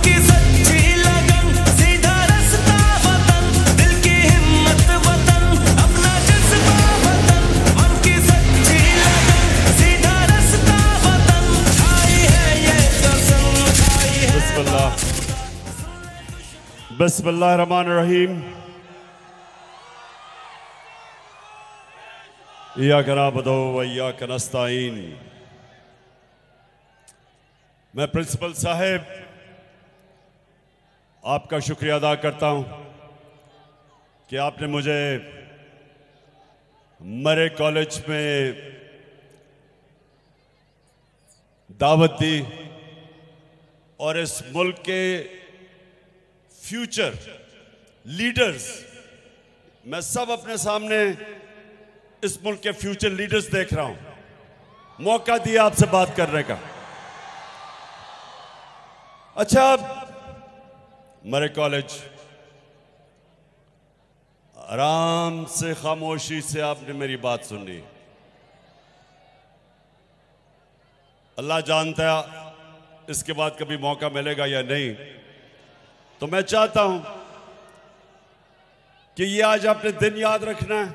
की सच्ची लगन, सीधा रास्ता वतन, दिल की हिम्मत वतन, अपना जज्बा वतन, मन की सच्ची लगन, सीधा रास्ता वतन, खाई है ये कसम, खाई है। बिस्मिल्लाह बिस्मिल्लाहिर्रहमानिर्रहीम। इय्याका नअबुदु व इय्याका नस्तईन। मैं प्रिंसिपल साहब आपका शुक्रिया अदा करता हूं कि आपने मुझे मरे कॉलेज में दावत दी और इस मुल्क के फ्यूचर लीडर्स, मैं सब अपने सामने इस मुल्क के फ्यूचर लीडर्स देख रहा हूं, मौका दिया आपसे बात करने का। अच्छा, मरे कॉलेज आराम से खामोशी से आपने मेरी बात सुनी। अल्लाह जानता है इसके बाद कभी मौका मिलेगा या नहीं। तो मैं चाहता हूं कि ये आज आपने दिन याद रखना है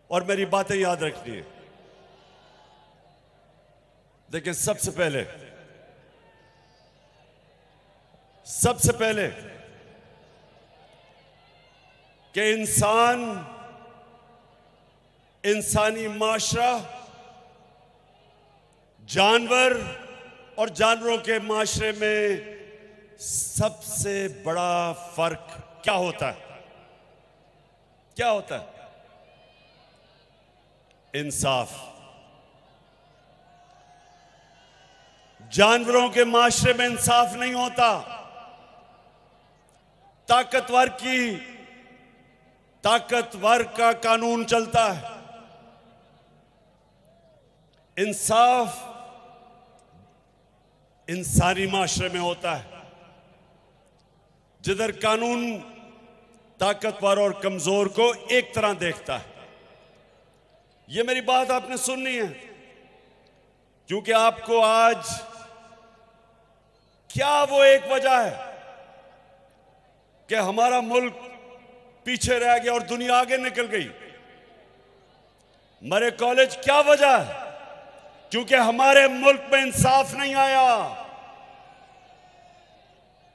और मेरी बातें याद रखनी है। देखिए, सबसे पहले कि इंसानी माशरा जानवर और जानवरों के माशरे में सबसे बड़ा फर्क क्या होता है? क्या होता है? इंसाफ। जानवरों के माशरे में इंसाफ नहीं होता। ताकतवर का कानून चलता है। इंसाफ इंसानी माशरे में होता है, जिधर कानून ताकतवर और कमजोर को एक तरह देखता है। ये मेरी बात आपने सुननी है, क्योंकि आपको आज क्या वो एक वजह है कि हमारा मुल्क पीछे रह गया और दुनिया आगे निकल गई। मरे कॉलेज क्या वजह है? क्योंकि हमारे मुल्क में इंसाफ नहीं आया।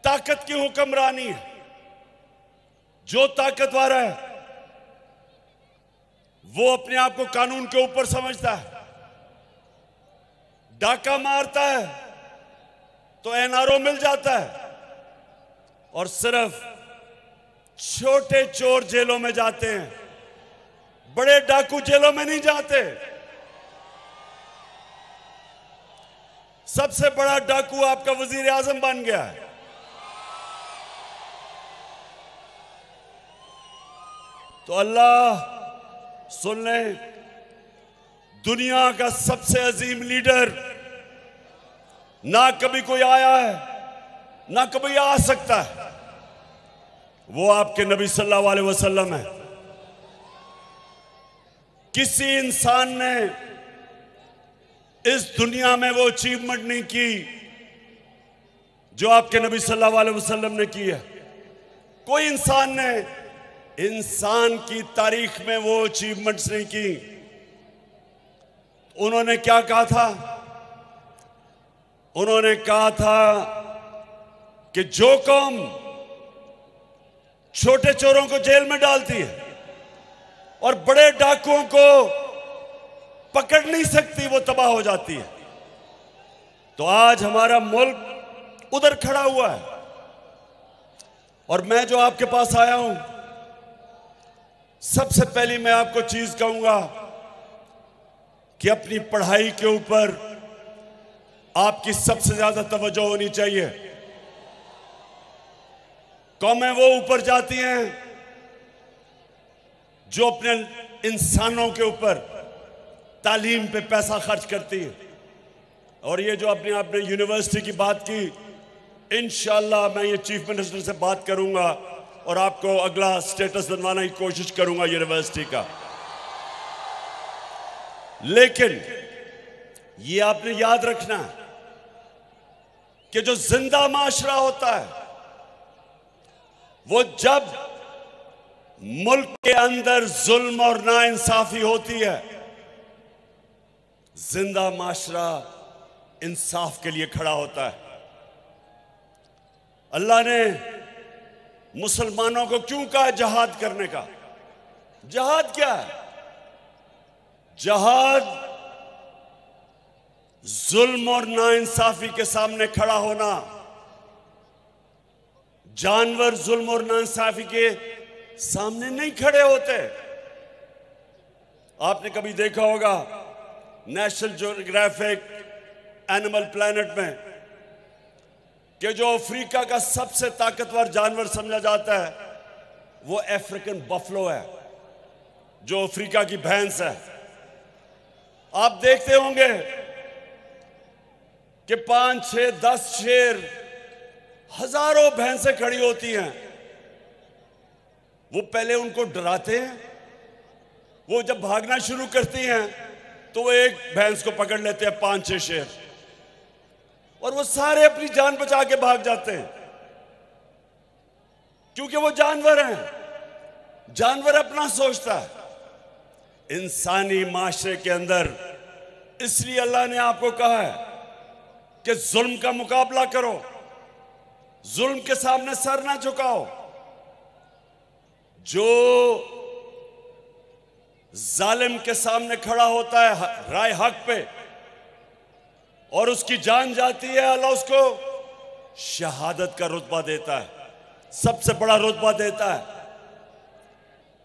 ताकत की हुक्मरानी है। जो ताकतवर है वो अपने आप को कानून के ऊपर समझता है। डाका मारता है तो एनआरओ मिल जाता है, और सिर्फ छोटे चोर जेलों में जाते हैं, बड़े डाकू जेलों में नहीं जाते। सबसे बड़ा डाकू आपका वजीर आजम बन गया है। तो अल्लाह सुन ले, दुनिया का सबसे अजीम लीडर ना कभी कोई आया है, ना कभी आ सकता है। वो आपके नबी सल्लल्लाहु अलैहि वसल्लम है। किसी इंसान ने इस दुनिया में वो अचीवमेंट नहीं की जो आपके नबी सल्लल्लाहु अलैहि वसल्लम ने की है। कोई इंसान ने इंसान की तारीख में वो अचीवमेंट्स नहीं की। उन्होंने क्या कहा था? उन्होंने कहा था कि जो कौम छोटे चोरों को जेल में डालती है और बड़े डाकुओं को पकड़ नहीं सकती, वो तबाह हो जाती है। तो आज हमारा मुल्क उधर खड़ा हुआ है, और मैं जो आपके पास आया हूं, सबसे पहली मैं आपको चीज कहूंगा कि अपनी पढ़ाई के ऊपर आपकी सबसे ज्यादा तवज्जो होनी चाहिए। कौमें वो ऊपर जाती हैं जो अपने इंसानों के ऊपर तालीम पे पैसा खर्च करती है। और ये जो आपने यूनिवर्सिटी की बात की, इंशाल्लाह मैं ये चीफ मिनिस्टर से बात करूंगा और आपको अगला स्टेटस बनवाने की कोशिश करूंगा यूनिवर्सिटी का। लेकिन ये आपने याद रखना कि जो जिंदा माशरा होता है वो जब मुल्क के अंदर जुल्म और नाइंसाफी होती है, जिंदा माशरा इंसाफ के लिए खड़ा होता है। अल्लाह ने मुसलमानों को क्यों कहा जहाद करने का? जहाद क्या है? जहाद जुल्म और नाइंसाफी के सामने खड़ा होना। जानवर जुल्म और नाइंसाफी के सामने नहीं खड़े होते। आपने कभी देखा होगा नेशनल ज्योग्राफिक एनिमल प्लैनेट में कि जो अफ्रीका का सबसे ताकतवर जानवर समझा जाता है वो अफ्रीकन बफलो है, जो अफ्रीका की भैंस है। आप देखते होंगे कि 5, 6, 10 शेर, हजारों भैंसें खड़ी होती हैं। वो पहले उनको डराते हैं, वो जब भागना शुरू करती हैं तो वो एक भैंस को पकड़ लेते हैं 5, 6 शेर, और वो सारे अपनी जान बचा के भाग जाते हैं, क्योंकि वो जानवर हैं। जानवर अपना सोचता है। इंसानी माशरे के अंदर इसलिए अल्लाह ने आपको कहा है कि जुल्म का मुकाबला करो, जुल्म के सामने सर ना झुकाओ। जो जालिम के सामने खड़ा होता है राय हक पे और उसकी जान जाती है, अल्लाह उसको शहादत का रुतबा देता है, सबसे बड़ा रुतबा देता है।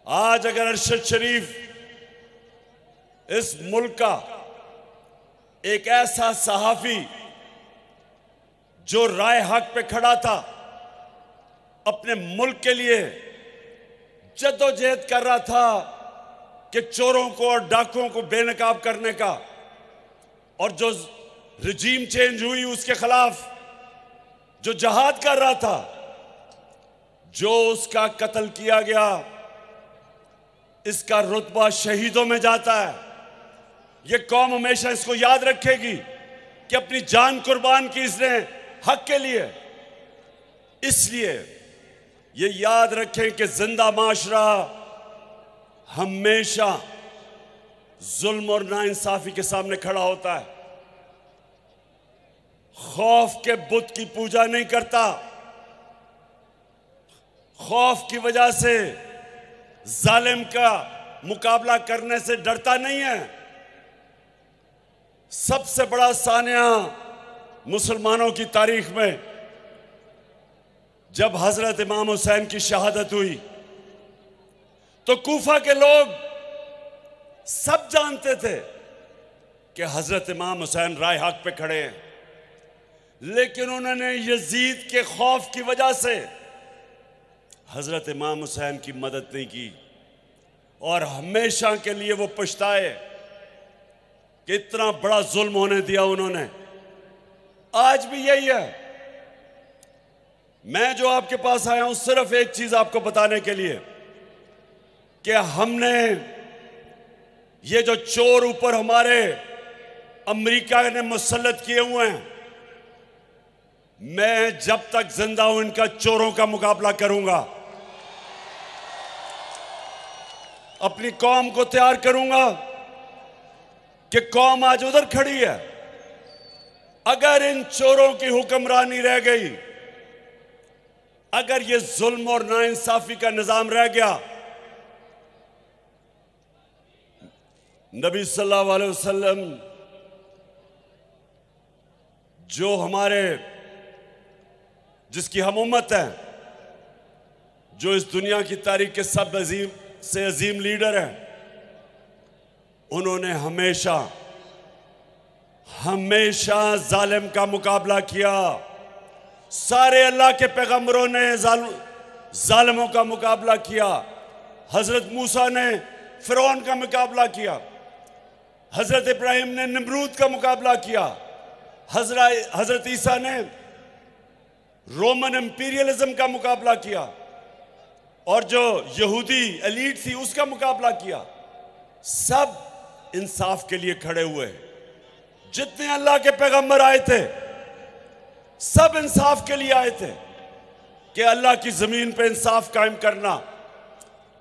आज अगर अरशद शरीफ इस मुल्क का एक ऐसा सहाफी जो राय हक पे खड़ा था, अपने मुल्क के लिए जद्दोजहद कर रहा था कि चोरों को और डाकुओं को बेनकाब करने का, और जो रिजीम चेंज हुई उसके खिलाफ जो जहाद कर रहा था, जो उसका कत्ल किया गया, इसका रुतबा शहीदों में जाता है। ये कौम हमेशा इसको याद रखेगी कि अपनी जान कुर्बान की इसने हक के लिए। इसलिए ये याद रखें कि जिंदा माशरा हमेशा जुल्म और नाइंसाफी के सामने खड़ा होता है। खौफ के बुत की पूजा नहीं करता, खौफ की वजह से जालिम का मुकाबला करने से डरता नहीं है। सबसे बड़ा सानिया मुसलमानों की तारीख में जब हजरत इमाम हुसैन की शहादत हुई तो कूफा के लोग सब जानते थे कि हजरत इमाम हुसैन राय हक पे खड़े हैं, लेकिन उन्होंने यजीद के खौफ की वजह से हजरत इमाम हुसैन की मदद नहीं की, और हमेशा के लिए वो पछताए कि इतना बड़ा जुल्म होने दिया उन्होंने। आज भी यही है। मैं जो आपके पास आया हूं सिर्फ एक चीज आपको बताने के लिए कि हमने ये जो चोर ऊपर हमारे अमेरिका ने मुसल्लत किए हुए हैं, मैं जब तक जिंदा हूं इनका चोरों का मुकाबला करूंगा, अपनी कौम को तैयार करूंगा कि कौम आज उधर खड़ी है। अगर इन चोरों की हुक्मरानी रह गई, अगर ये जुल्म और नाइंसाफी का निजाम रह गया, नबी सल्लल्लाहु अलैहि वसल्लम जो हमारे जिसकी हम उम्मत है, जो इस दुनिया की तारीख के सब अजीम से अजीम लीडर हैं, उन्होंने हमेशा हमेशा जालिम का मुकाबला किया। सारे अल्लाह के पैगंबरों ने जालिमों का मुकाबला किया। हजरत मूसा ने फिरौन का मुकाबला किया, हजरत इब्राहिम ने नमरूद का मुकाबला किया, हजरत ईसा ने रोमन इंपीरियलिज्म का मुकाबला किया, और जो यहूदी एलीट थी उसका मुकाबला किया। सब इंसाफ के लिए खड़े हुए। जितने अल्लाह के पैगंबर आए थे सब इंसाफ के लिए आए थे कि अल्लाह की जमीन पे इंसाफ कायम करना।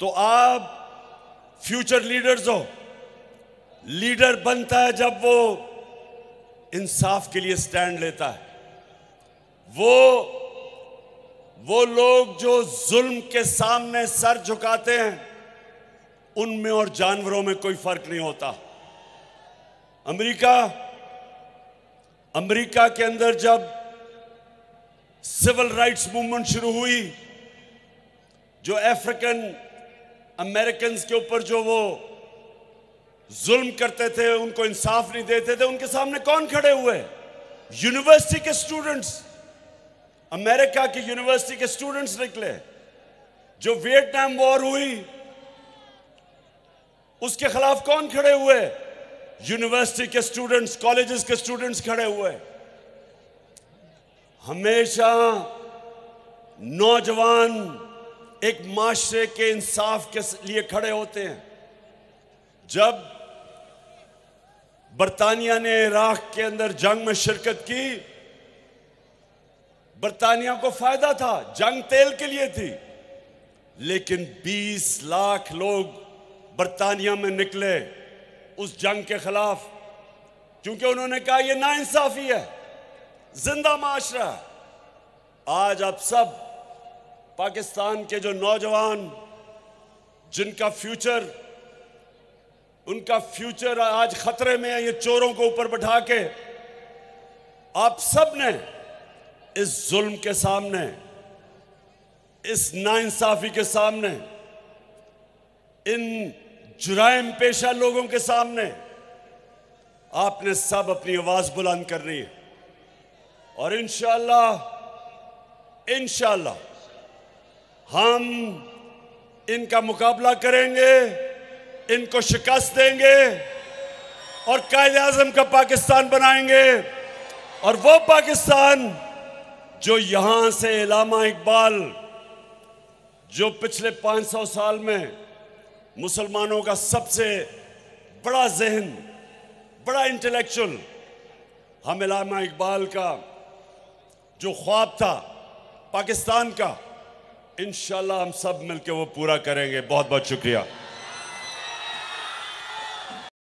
तो आप फ्यूचर लीडर्स हो। लीडर बनता है जब वो इंसाफ के लिए स्टैंड लेता है। वो लोग जो जुल्म के सामने सर झुकाते हैं, उनमें और जानवरों में कोई फर्क नहीं होता। अमेरिका के अंदर जब सिविल राइट्स मूवमेंट शुरू हुई, जो अफ्रीकन अमेरिकन के ऊपर जो वो जुल्म करते थे, उनको इंसाफ नहीं देते थे, उनके सामने कौन खड़े हुए? यूनिवर्सिटी के स्टूडेंट्स, अमेरिका की यूनिवर्सिटी के स्टूडेंट्स निकले। जो वियतनाम वॉर हुई, उसके खिलाफ कौन खड़े हुए? यूनिवर्सिटी के स्टूडेंट्स, कॉलेजेस के स्टूडेंट्स खड़े हुए। हमेशा नौजवान एक माशरे के इंसाफ के लिए खड़े होते हैं। जब बरतानिया ने इराक के अंदर जंग में शिरकत की, बरतानिया को फायदा था, जंग तेल के लिए थी, लेकिन 20 लाख लोग बरतानिया में निकले उस जंग के खिलाफ, क्योंकि उन्होंने कहा यह नाइंसाफी है, जिंदा माशरा। आज आप सब पाकिस्तान के जो नौजवान, जिनका फ्यूचर, उनका फ्यूचर आज खतरे में है, ये चोरों को ऊपर बैठा के, आप सब ने इस जुल्म के सामने, इस नाइंसाफी के सामने, इन जुराइम पेशा लोगों के सामने आपने सब अपनी आवाज बुलंद करनी है। और इंशाअल्लाह हम इनका मुकाबला करेंगे, इनको शिकस्त देंगे और कायद-ए-आज़म का पाकिस्तान बनाएंगे। और वो पाकिस्तान जो यहां से इल्लामा इकबाल, जो पिछले 500 साल में मुसलमानों का सबसे बड़ा ज़हन, बड़ा इंटेलेक्चुअल, हम इल्लामा इकबाल का जो ख्वाब था पाकिस्तान का, इंशाअल्लाह हम सब मिलकर वो पूरा करेंगे। बहुत बहुत शुक्रिया।